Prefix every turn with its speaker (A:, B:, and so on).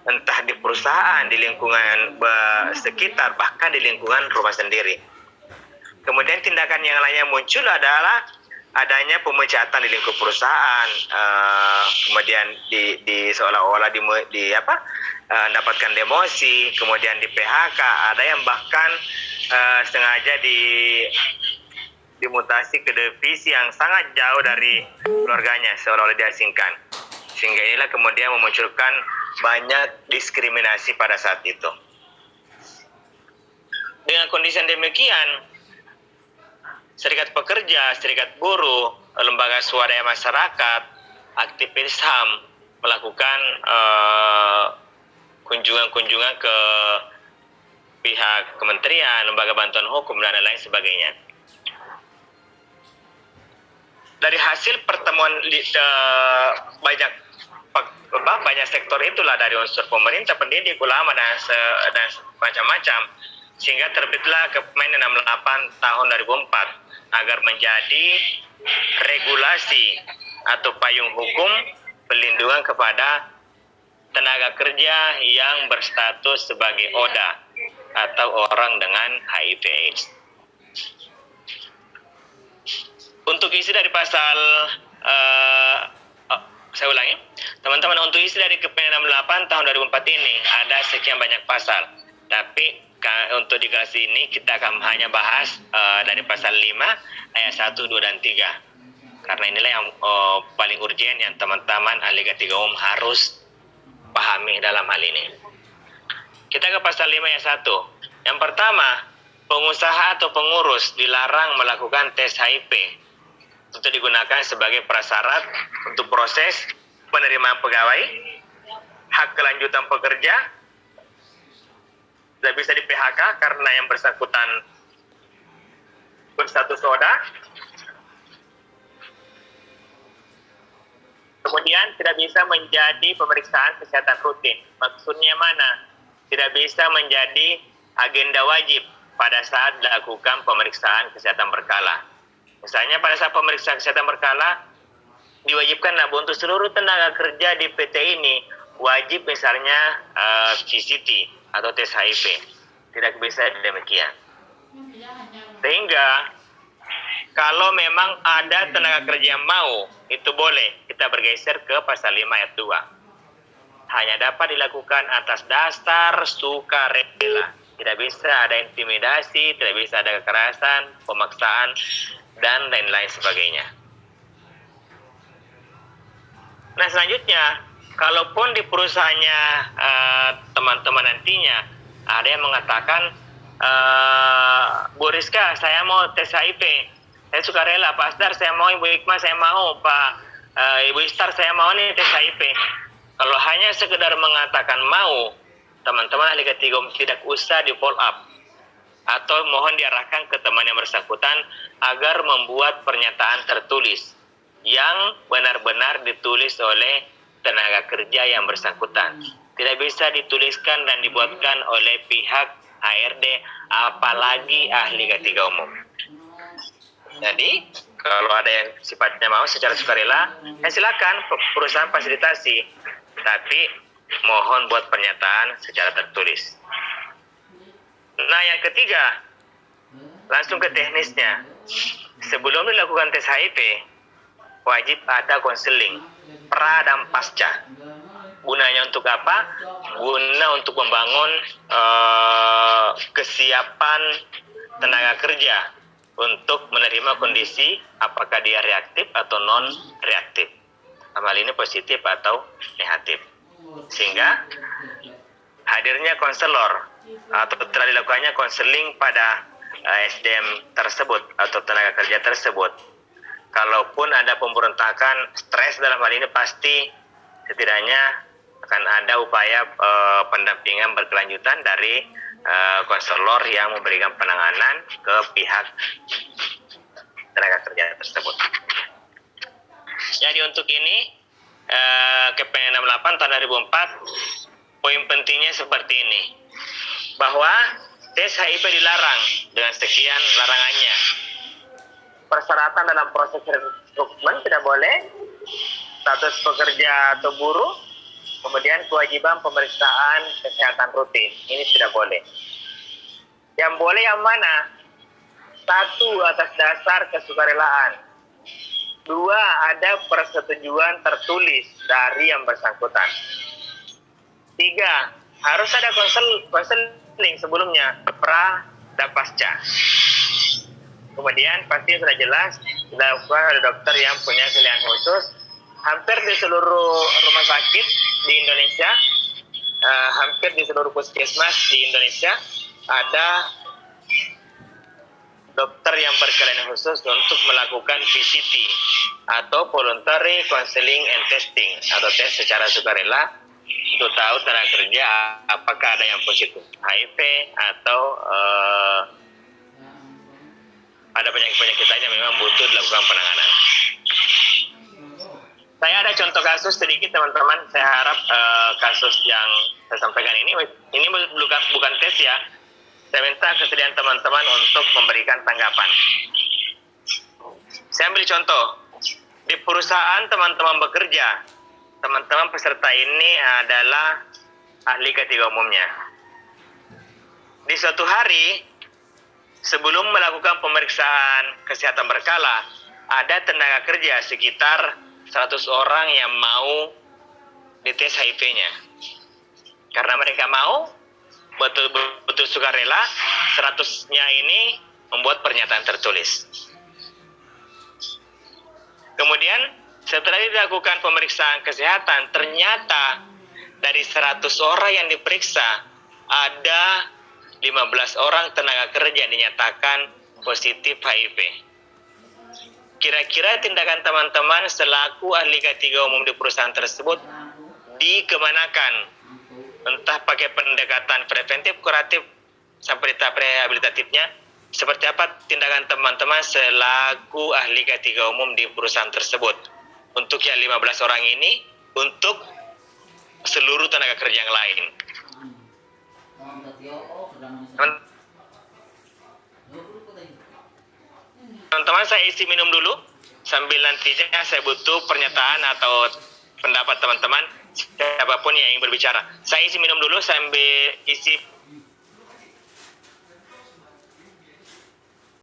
A: entah di perusahaan, di lingkungan sekitar, bahkan di lingkungan rumah sendiri. Kemudian tindakan yang lainnya muncul adalah adanya pemecatan di lingkup perusahaan, kemudian di seolah-olah dapatkan demosi, kemudian di PHK, ada yang bahkan sengaja dimutasi ke divisi yang sangat jauh dari keluarganya, seolah-olah diasingkan. Sehingga inilah kemudian memunculkan banyak diskriminasi pada saat itu. Dengan kondisi yang demikian, serikat pekerja, serikat buruh, lembaga swadaya masyarakat, aktivis HAM melakukan kunjungan-kunjungan ke pihak kementerian, lembaga bantuan hukum, dan lain sebagainya. Dari hasil pertemuan banyak sektor itulah, dari unsur pemerintah, pendidik, ulama, dan macam-macam, sehingga terbitlah Kepmen 68 tahun 2004 agar menjadi regulasi atau payung hukum pelindungan kepada tenaga kerja yang berstatus sebagai ODA atau orang dengan HIV/AIDS. Untuk isi dari pasal saya ulangi, teman-teman, untuk isi dari Kepmen 68 tahun 2004 ini ada sekian banyak pasal, tapi untuk di kelas ini kita akan hanya bahas dari pasal 5 ayat 1, 2, dan 3. Karena inilah yang paling urgen yang teman-teman ahli K3 umum harus pahami dalam hal ini. Kita ke pasal 5 ayat 1. Yang pertama, pengusaha atau pengurus dilarang melakukan tes HIV untuk digunakan sebagai prasyarat untuk proses penerimaan pegawai, hak kelanjutan pekerja, tidak bisa di PHK karena yang bersangkutan berstatus ODA. Kemudian tidak bisa menjadi pemeriksaan kesehatan rutin. Maksudnya mana? Tidak bisa menjadi agenda wajib pada saat dilakukan pemeriksaan kesehatan berkala. Misalnya pada saat pemeriksaan kesehatan berkala, diwajibkan untuk seluruh tenaga kerja di PT ini wajib misalnya PCT atau tes HIV. Tidak bisa demikian. Sehingga kalau memang ada tenaga kerja yang mau, itu boleh. Kita bergeser ke pasal 5 ayat 2. Hanya dapat dilakukan atas dasar sukarela. Tidak bisa ada intimidasi, tidak bisa ada kekerasan, pemaksaan, dan lain-lain sebagainya. Nah, selanjutnya, kalaupun di perusahaannya teman-teman nantinya ada yang mengatakan, Bu Rizka, saya mau tes HIV, saya sukarela. Pak Asdar, saya mau. Ibu Hikmah, saya mau. Pak Ibu Istar, saya mau nih tes HIV. Kalau hanya sekedar mengatakan mau, teman-teman ahli K3 tidak usah di follow up, atau mohon diarahkan ke teman yang bersangkutan agar membuat pernyataan tertulis yang benar-benar ditulis oleh tenaga kerja yang bersangkutan. Tidak bisa dituliskan dan dibuatkan oleh pihak HRD, apalagi ahli K3 umum. Jadi, kalau ada yang sifatnya mau secara sukarela, ya silakan perusahaan fasilitasi. Tapi mohon buat pernyataan secara tertulis. Nah, yang ketiga, langsung ke teknisnya. Sebelum dilakukan tes HIV, wajib ada konseling pra dan pasca. Gunanya untuk apa? Guna untuk membangun kesiapan tenaga kerja untuk menerima kondisi apakah dia reaktif atau non reaktif. Hal ini positif atau negatif. Sehingga hadirnya konselor atau telah dilakukannya konseling pada SDM tersebut atau tenaga kerja tersebut. Kalaupun ada pemberontakan, stres dalam hal ini pasti setidaknya akan ada upaya pendampingan berkelanjutan dari konselor yang memberikan penanganan ke pihak tenaga kerja tersebut. Jadi untuk ini Kepmen 68 tahun 2004, poin pentingnya seperti ini, bahwa tes HIV dilarang dengan sekian larangannya. Persyaratan dalam proses rekrutmen tidak boleh, status pekerja atau buruh, Kemudian kewajiban pemeriksaan kesehatan rutin, ini tidak boleh. Yang boleh yang mana? Satu, atas dasar kesukarelaan. Dua, ada persetujuan tertulis dari yang bersangkutan. Tiga, harus ada konseling sebelumnya, pra dan pasca. Kemudian pasti sudah jelas dilakukan oleh dokter yang punya keahlian khusus. Hampir di seluruh rumah sakit di Indonesia, hampir di seluruh puskesmas di Indonesia ada dokter yang berkeahlian khusus untuk melakukan VCT atau Voluntary Counseling and Testing atau tes secara sukarela untuk tahu tenaga kerja apakah ada yang positif HIV atau ada penyakit-penyakit lain yang memang butuh dilakukan penanganan. Saya ada contoh kasus sedikit teman-teman. Saya harap kasus yang saya sampaikan ini bukan tes ya. Saya minta kesediaan teman-teman untuk memberikan tanggapan. Saya ambil contoh. Di perusahaan teman-teman bekerja, teman-teman peserta ini adalah ahli K3 umumnya. Di suatu hari, sebelum melakukan pemeriksaan kesehatan berkala, ada tenaga kerja sekitar 100 orang yang mau dites HIV-nya. Karena mereka mau, betul-betul sukarela, 100-nya ini membuat pernyataan tertulis. Kemudian setelah dilakukan pemeriksaan kesehatan, ternyata dari 100 orang yang diperiksa, ada 15 orang tenaga kerja yang dinyatakan positif HIV. Kira-kira tindakan teman-teman selaku ahli K3 umum di perusahaan tersebut dikemanakan? Entah pakai pendekatan preventif, kuratif, sampai di tahap rehabilitatifnya. Seperti apa tindakan teman-teman selaku ahli K3 umum di perusahaan tersebut? Untuk yang 15 orang ini, untuk seluruh tenaga kerja yang lain. Teman-teman, saya isi minum dulu. Sambil nantinya saya butuh pernyataan atau pendapat teman-teman, siapapun yang ingin berbicara. Saya isi minum dulu sambil isi